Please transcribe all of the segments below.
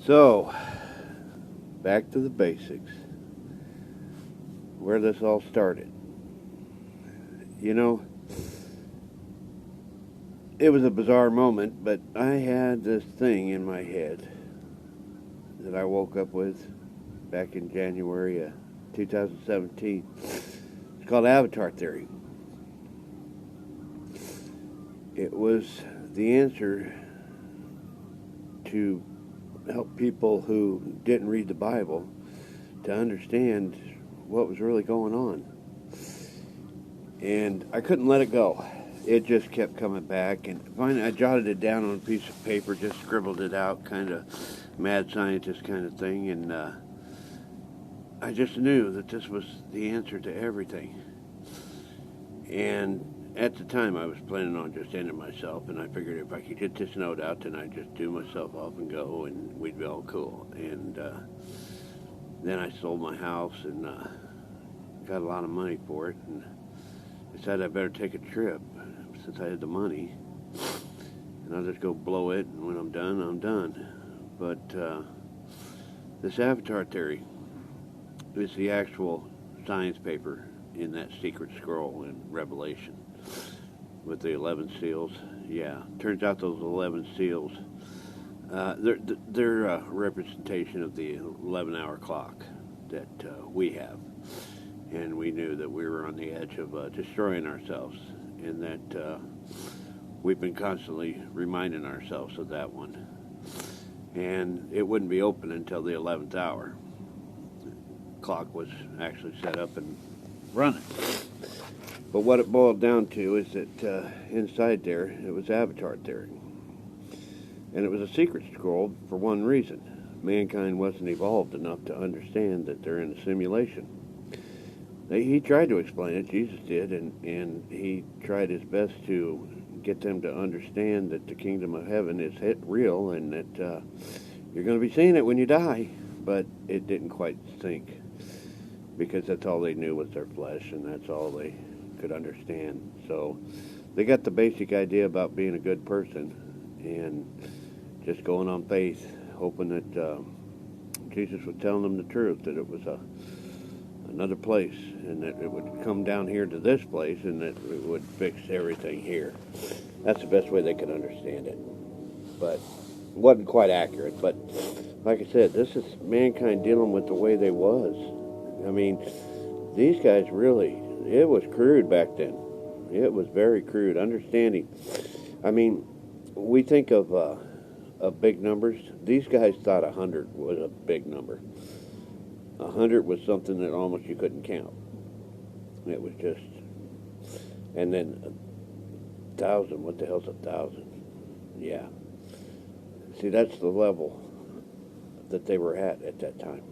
So, back to the basics. Where this all started. You know, it was a bizarre moment, but I had this thing in my head that I woke up with back in January of 2017. It's called Avatar Theory. It was the answer to help people who didn't read the Bible to understand what was really going on. And I couldn't let it go. It just kept coming back, and finally I jotted it down on a piece of paper, just scribbled it out, kind of mad scientist kind of thing, and I just knew that this was the answer to everything. And at the time I was planning on just ending myself, and I figured if I could get this note out, then I'd just do myself off and go, and we'd be all cool. And then I sold my house and got a lot of money for it, and decided I better take a trip since I had the money, and I'll just go blow it, and when I'm done, I'm done. But this Avatar Theory is the actual science paper in that secret scroll in Revelation with the 11 seals. Yeah, turns out those 11 seals, they're a representation of the 11-hour clock that we have. And we knew that we were on the edge of destroying ourselves, and that we've been constantly reminding ourselves of that one. And it wouldn't be open until the 11th hour. The clock was actually set up and running. But what it boiled down to is that inside there, it was Avatar Theory. And it was a secret scroll for one reason. Mankind wasn't evolved enough to understand that they're in a simulation. He tried to explain it, Jesus did, and he tried his best to get them to understand that the kingdom of heaven is real and that you're going to be seeing it when you die. But it didn't quite sink, because that's all they knew was their flesh, and that's all they could understand. So they got the basic idea about being a good person and just going on faith, hoping that Jesus was telling them the truth, that it was another place, and that it would come down here to this place, and that it would fix everything here. That's the best way they could understand it. But it wasn't quite accurate. But like I said, this is mankind dealing with the way they was. I mean, these guys really, it was crude back then. It was very crude. Understanding. I mean, we think of big numbers. These guys thought 100 was a big number. 100 was something that almost you couldn't count. It was just, and then 1,000. What the hell's 1,000? Yeah. See, that's the level that they were at that time.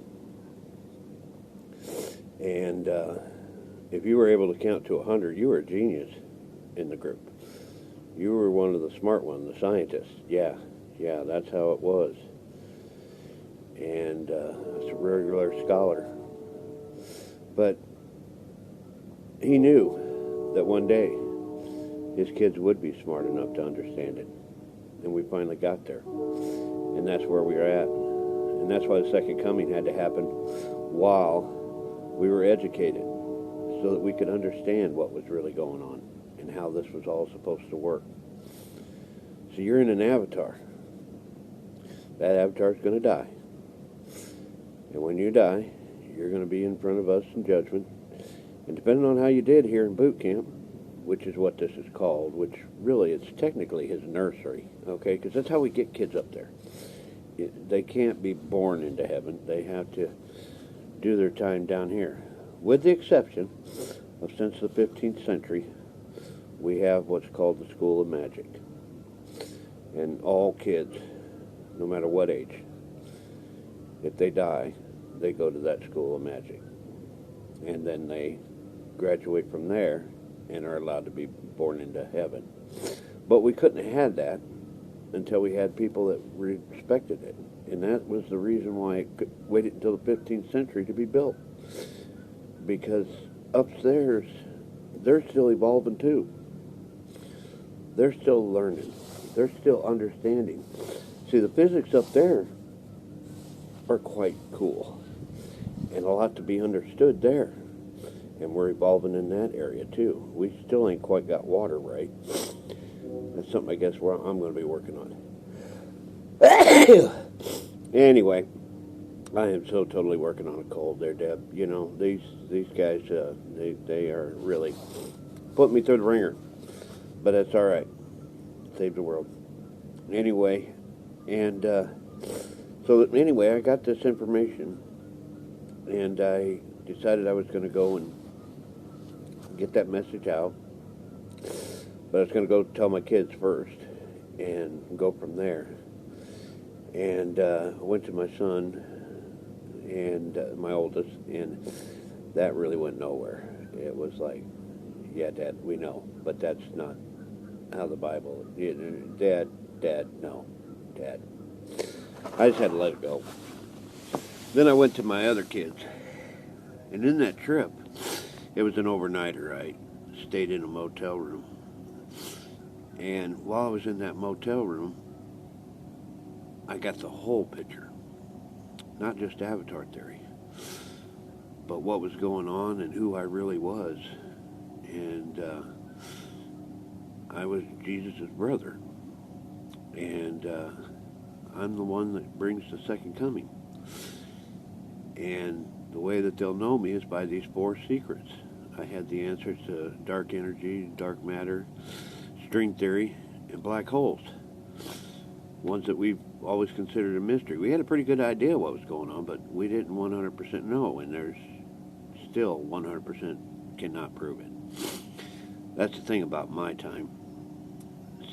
And if you were able to count to 100, you were a genius in the group. You were one of the smart ones, the scientists. Yeah, that's how it was. And it's a regular scholar. But he knew that one day his kids would be smart enough to understand it. And we finally got there. And that's where we are at. And that's why the second coming had to happen while we were educated, so that we could understand what was really going on and how this was all supposed to work. So you're in an avatar. That avatar is going to die. And when you die, you're going to be in front of us in judgment. And depending on how you did here in boot camp, which is what this is called, which really it's technically his nursery, okay? Because that's how we get kids up there. They can't be born into heaven. They have to do their time down here. With the exception of, since the 15th century, we have what's called the School of Magic. And all kids, no matter what age, if they die, they go to that School of Magic. And then they graduate from there and are allowed to be born into heaven. But we couldn't have had that until we had people that respected it. And that was the reason why it waited until the 15th century to be built. Because upstairs, they're still evolving too. They're still learning. They're still understanding. See, the physics up there are quite cool. And a lot to be understood there. And we're evolving in that area too. We still ain't quite got water right. That's something I guess I'm going to be working on. Anyway, I am so totally working on a cold there, Deb. You know, these guys, they are really putting me through the ringer. But that's all right. Save the world. Anyway, and anyway, I got this information, and I decided I was going to go and get that message out. But I was going to go tell my kids first and go from there. And I went to my son and my oldest, and that really went nowhere. It was like, yeah, Dad, we know, but that's not how the Bible, Dad, no, Dad. I just had to let it go. Then I went to my other kids, and in that trip, it was an overnighter. I stayed in a motel room. And while I was in that motel room, I got the whole picture. Not just Avatar theory, but what was going on and who I really was. And I was Jesus' brother. And I'm the one that brings the second coming. And the way that they'll know me is by these 4 secrets. I had the answers to dark energy, dark matter, string theory, and black holes. Ones that we've always considered a mystery. We had a pretty good idea what was going on, but we didn't 100% know, and there's still 100% cannot prove it. That's the thing about my time.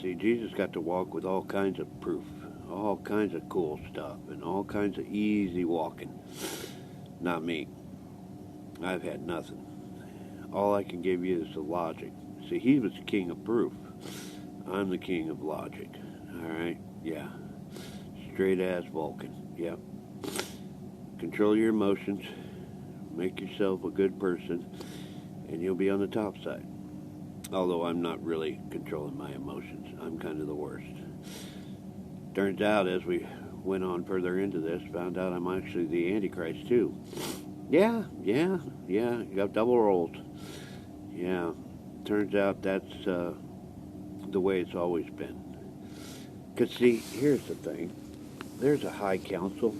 See, Jesus got to walk with all kinds of proof, all kinds of cool stuff, and all kinds of easy walking. Not me. I've had nothing. All I can give you is the logic. See, he was the king of proof. I'm the king of logic. All right? Yeah. Straight ass Vulcan. Yep. Control your emotions. Make yourself a good person, and you'll be on the top side. Although I'm not really controlling my emotions. I'm kind of the worst. Turns out, as we went on further into this, found out I'm actually the Antichrist too. Yeah. You got double roles. Yeah. Turns out that's the way it's always been. Because, see, here's the thing. There's a high council.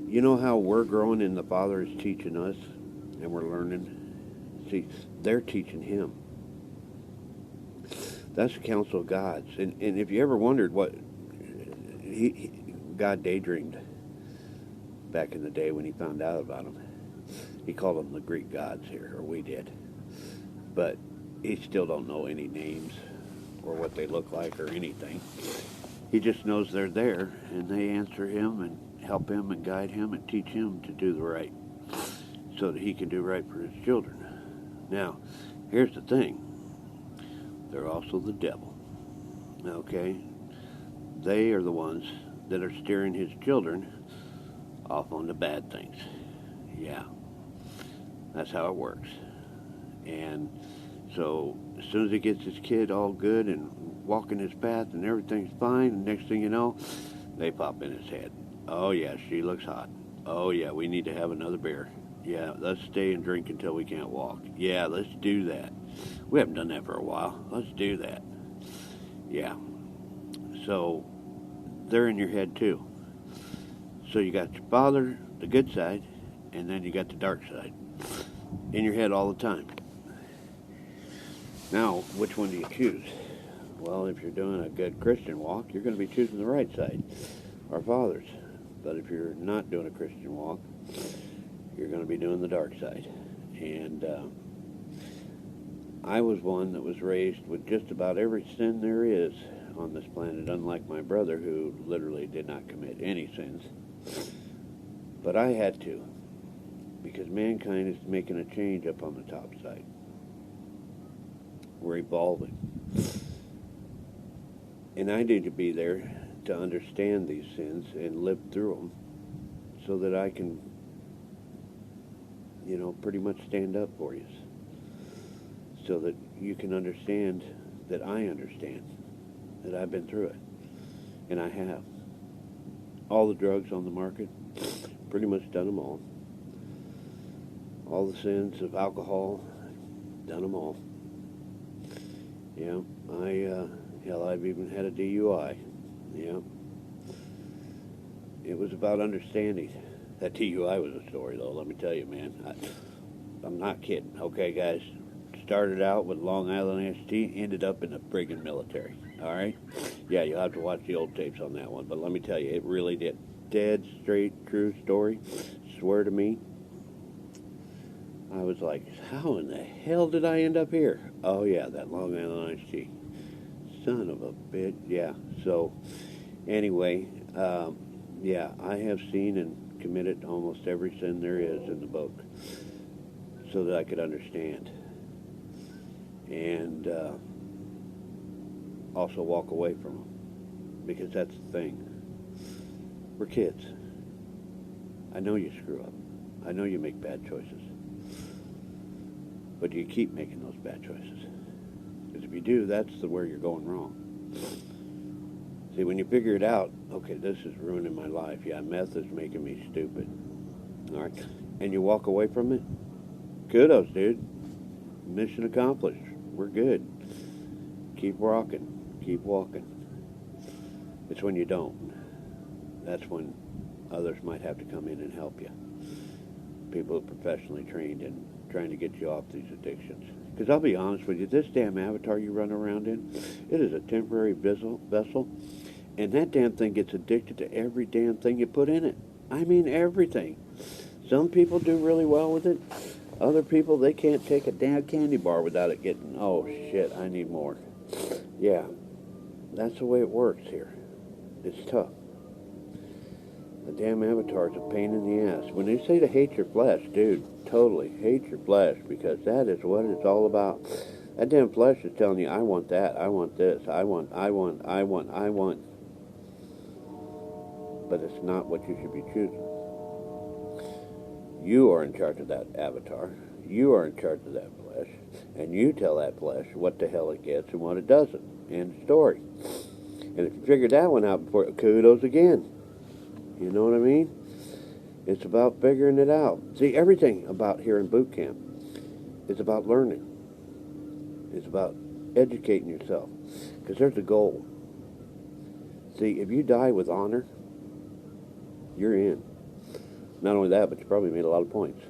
You know how we're growing and the Father is teaching us and we're learning? See, they're teaching him. That's the council of gods. And if you ever wondered what God daydreamed back in the day when he found out about them, he called them the Greek gods here, or we did. But he still don't know any names or what they look like or anything. He just knows they're there, and they answer him and help him and guide him and teach him to do the right so that he can do right for his children. Now, here's the thing. They're also the devil. Okay? They are the ones that are steering his children off on the bad things. Yeah. That's how it works. And so as soon as he gets his kid all good and walking his path and everything's fine, and next thing you know, they pop in his head. Oh yeah, she looks hot. Oh yeah, we need to have another beer. Yeah, let's stay and drink until we can't walk. Yeah, let's do that. We haven't done that for a while. Let's do that. Yeah. So they're in your head too. So you got your father, the good side, and then you got the dark side in your head all the time. Now, which one do you choose? Well, if you're doing a good Christian walk, you're going to be choosing the right side, our Father's. But if you're not doing a Christian walk, you're going to be doing the dark side. And I was one that was raised with just about every sin there is on this planet, unlike my brother, who literally did not commit any sins. But I had to, because mankind is making a change up on the top side. We're evolving. And I need to be there to understand these sins and live through them so that I can, pretty much stand up for you. So that you can understand that I understand, that I've been through it. And I have. All the drugs on the market, pretty much done them all. All the sins of alcohol, done them all. Yeah, hell, I've even had a DUI. Yeah. It was about understanding. That DUI was a story, though, let me tell you, man. I'm not kidding. Okay, guys? Started out with Long Island ST, ended up in the friggin' military. All right? Yeah, you'll have to watch the old tapes on that one, but let me tell you, it really did. Dead, straight, true story. Swear to me. I was like, how in the hell did I end up here? Oh, yeah, that Long Island ST. Son of a bitch. Yeah, so, anyway, yeah, I have seen and committed almost every sin there is in the book so that I could understand. And also walk away from them. Because that's the thing. We're kids. I know you screw up. I know you make bad choices. But do you keep making those bad choices? Because if you do, that's where you're going wrong. See, when you figure it out, okay, this is ruining my life. Yeah, meth is making me stupid. All right? And you walk away from it, kudos, dude. Mission accomplished. We're good. Keep rocking. Keep walking. It's when you don't. That's when others might have to come in and help you. People who are professionally trained in trying to get you off these addictions. Because I'll be honest with you, this damn avatar you run around in, it is a temporary vessel, and that damn thing gets addicted to every damn thing you put in it. I mean everything. Some people do really well with it. Other people, they can't take a damn candy bar without it getting, oh shit, I need more. Yeah, that's the way it works here. It's tough. The damn avatar is a pain in the ass. When they say to hate your flesh, dude, totally hate your flesh, because that is what it's all about. That damn flesh is telling you, I want that, I want this, I want. But it's not what you should be choosing. You are in charge of that avatar. You are in charge of that flesh. And you tell that flesh what the hell it gets and what it doesn't. End story. And if you figured that one out before, kudos again. You know what I mean? It's about figuring it out. See, everything about here in boot camp is about learning. It's about educating yourself. Because there's a goal. See, if you die with honor, you're in. Not only that, but you probably made a lot of points,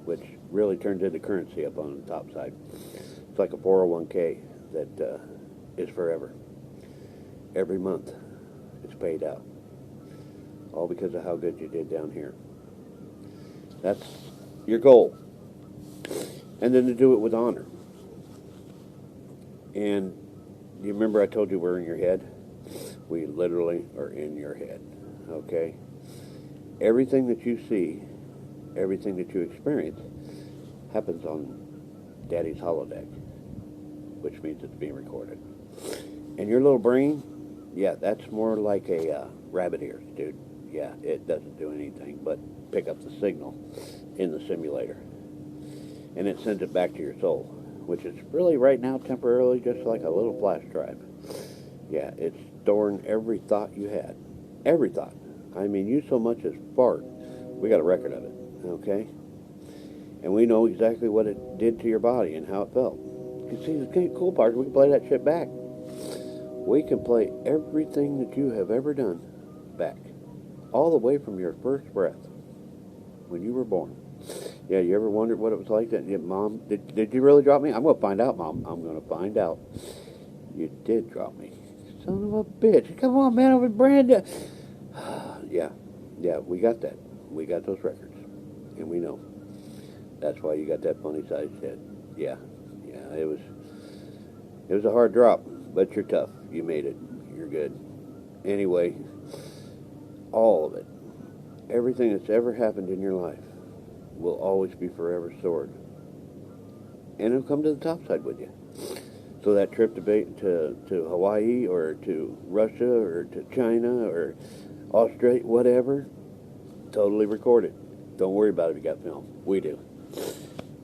which really turns into currency up on the top side. It's like a 401k that is forever. Every month, it's paid out. All because of how good you did down here. That's your goal. And then to do it with honor. And you remember I told you we're in your head? We literally are in your head. Okay? Everything that you see, everything that you experience, happens on Daddy's holodeck, which means it's being recorded. And your little brain, yeah, that's more like a rabbit ears, dude. Yeah, it doesn't do anything but pick up the signal in the simulator. And it sends it back to your soul, which is really right now temporarily just like a little flash drive. Yeah, it's storing every thought you had. Every thought. I mean, you so much as fart. We got a record of it, okay? And we know exactly what it did to your body and how it felt. You see, the cool part is we can play that shit back. We can play everything that you have ever done back. All the way from your first breath, when you were born. Yeah, you ever wondered what it was like that? Yeah, Mom, did you really drop me? I'm going to find out, Mom. I'm going to find out. You did drop me. Son of a bitch. Come on, man, I'm brand new. Yeah, we got that. We got those records. And we know. That's why you got that funny-sized head. Yeah, it was a hard drop, but you're tough. You made it. You're good. Anyway, all of it, everything that's ever happened in your life will always be forever stored. And it'll come to the top side with you. So that trip to Hawaii or to Russia or to China or Australia, whatever, totally recorded. Don't worry about it if you got film. We do.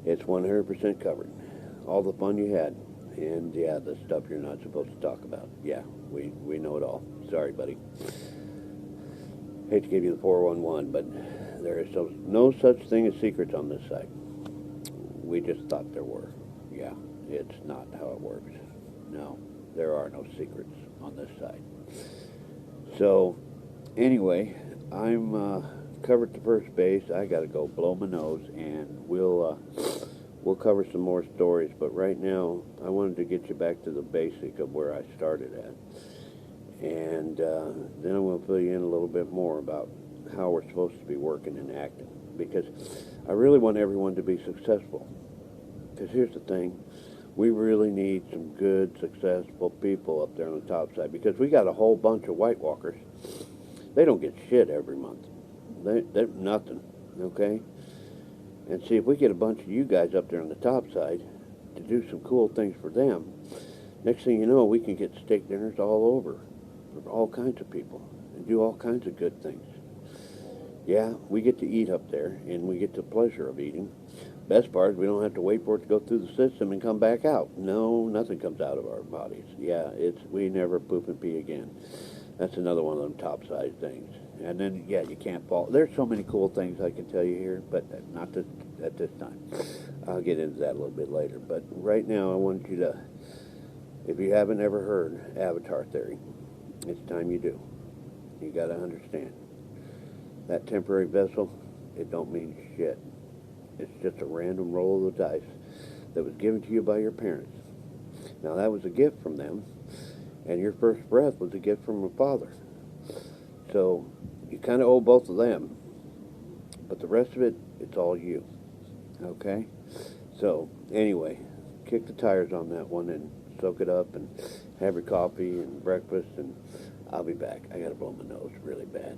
It's 100% covered. All the fun you had. And, yeah, the stuff you're not supposed to talk about. Yeah, we know it all. Sorry, buddy. Hate to give you the 411, but There is no such thing as secrets on this site. We just thought there were. Yeah, it's not how it works. No, there are no secrets on this side. So, anyway, I'm covered to first base. I got to go blow my nose, and we'll cover some more stories. But right now, I wanted to get you back to the basic of where I started at, and then I'm going to fill you in a little bit more about how we're supposed to be working and acting, because I really want everyone to be successful. Because here's the thing, we really need some good, successful people up there on the top side, because we got a whole bunch of White Walkers. They don't get shit every month. They're nothing, okay? And see, if we get a bunch of you guys up there on the top side to do some cool things for them, next thing you know, we can get steak dinners all over for all kinds of people and do all kinds of good things. Yeah, we get to eat up there, and we get the pleasure of eating. Best part is we don't have to wait for it to go through the system and come back out. No, nothing comes out of our bodies. Yeah, we never poop and pee again. That's another one of them top-side things. And then, yeah, you can't fall. There's so many cool things I can tell you here, but not at this time. I'll get into that a little bit later. But right now, I want you to, if you haven't ever heard Avatar Theory, it's time you do. You got to understand. That temporary vessel, it don't mean shit. It's just a random roll of the dice that was given to you by your parents. Now, that was a gift from them, and your first breath was a gift from a father. So you kind of owe both of them, but the rest of it, it's all you. Okay? So anyway, kick the tires on that one and soak it up and have your coffee and breakfast, and I'll be back. I got to blow my nose really bad.